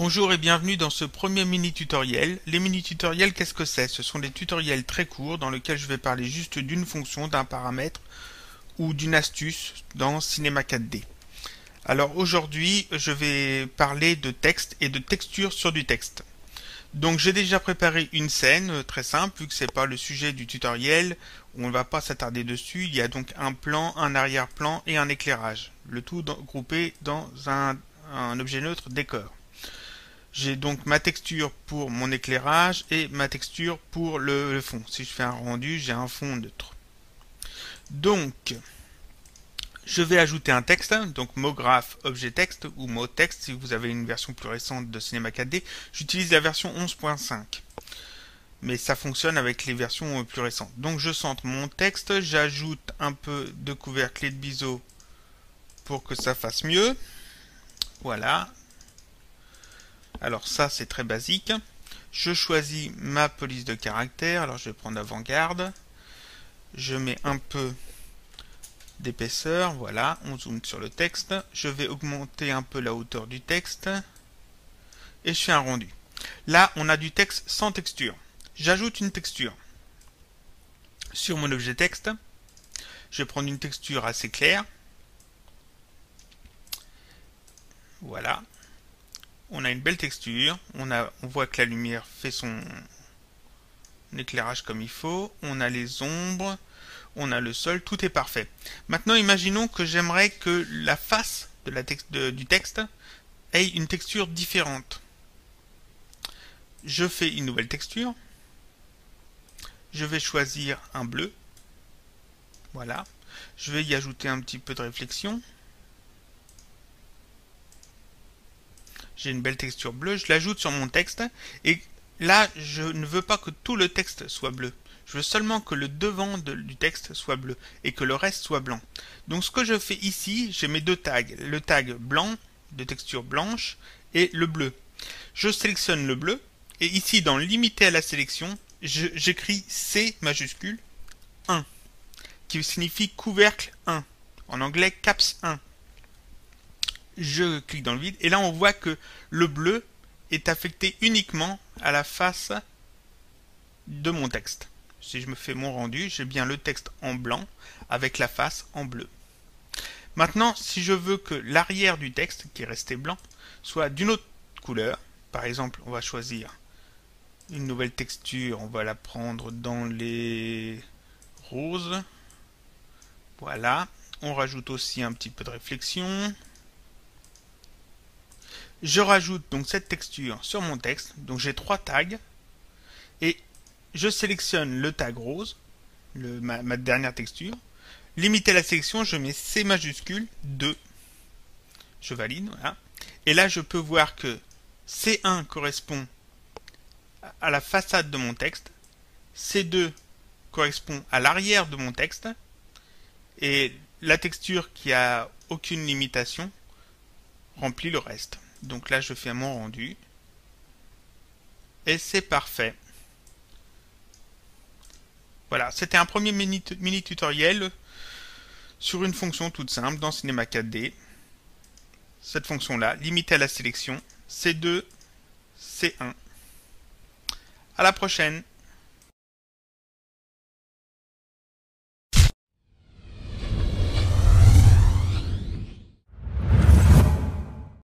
Bonjour et bienvenue dans ce premier mini-tutoriel. Les mini-tutoriels, qu'est-ce que c'est? Ce sont des tutoriels très courts dans lesquels je vais parler juste d'une fonction, d'un paramètre ou d'une astuce dans Cinema 4D. Alors aujourd'hui, je vais parler de texte et de texture sur du texte. Donc j'ai déjà préparé une scène très simple, vu que c'est pas le sujet du tutoriel, on ne va pas s'attarder dessus. Il y a donc un plan, un arrière-plan et un éclairage, le tout groupé dans un objet neutre décor. J'ai donc ma texture pour mon éclairage et ma texture pour le fond. Si je fais un rendu, j'ai un fond neutre. Donc, je vais ajouter un texte, donc MoGraph objet texte ou mot texte si vous avez une version plus récente de Cinema 4D. J'utilise la version 11.5, mais ça fonctionne avec les versions plus récentes. Donc je centre mon texte, j'ajoute un peu de couvercle et de biseau pour que ça fasse mieux. Voilà. Alors ça c'est très basique. Je choisis ma police de caractère. Alors je vais prendre avant-garde. Je mets un peu d'épaisseur. Voilà, on zoome sur le texte. Je vais augmenter un peu la hauteur du texte. Et je fais un rendu. Là on a du texte sans texture. J'ajoute une texture. Sur mon objet texte, je vais prendre une texture assez claire. Voilà. On a une belle texture, on voit que la lumière fait son éclairage comme il faut, on a les ombres, on a le sol, tout est parfait. Maintenant imaginons que j'aimerais que la face du texte ait une texture différente. Je fais une nouvelle texture, je vais choisir un bleu, voilà, je vais y ajouter un petit peu de réflexion. J'ai une belle texture bleue, je l'ajoute sur mon texte et là je ne veux pas que tout le texte soit bleu. Je veux seulement que le devant du texte soit bleu et que le reste soit blanc. Donc ce que je fais ici, j'ai mes deux tags. Le tag blanc, de texture blanche, et le bleu. Je sélectionne le bleu et ici dans limiter à la sélection, j'écris C majuscule 1 qui signifie couvercle 1. En anglais caps 1. Je clique dans le vide et là on voit que le bleu est affecté uniquement à la face de mon texte. Si je me fais mon rendu, j'ai bien le texte en blanc avec la face en bleu. Maintenant, si je veux que l'arrière du texte, qui est resté blanc, soit d'une autre couleur, par exemple, on va choisir une nouvelle texture, on va la prendre dans les roses. Voilà, on rajoute aussi un petit peu de réflexion. Je rajoute donc cette texture sur mon texte. Donc j'ai trois tags. Et je sélectionne le tag rose, ma dernière texture. Limiter la sélection, je mets C majuscule 2. Je valide, voilà. Et là, je peux voir que C1 correspond à la façade de mon texte. C2 correspond à l'arrière de mon texte. Et la texture qui a aucune limitation remplit le reste. Donc là, je fais mon rendu. Et c'est parfait. Voilà, c'était un premier mini tutoriel sur une fonction toute simple dans Cinema 4D. Cette fonction-là, limitée à la sélection, C2, C1. À la prochaine!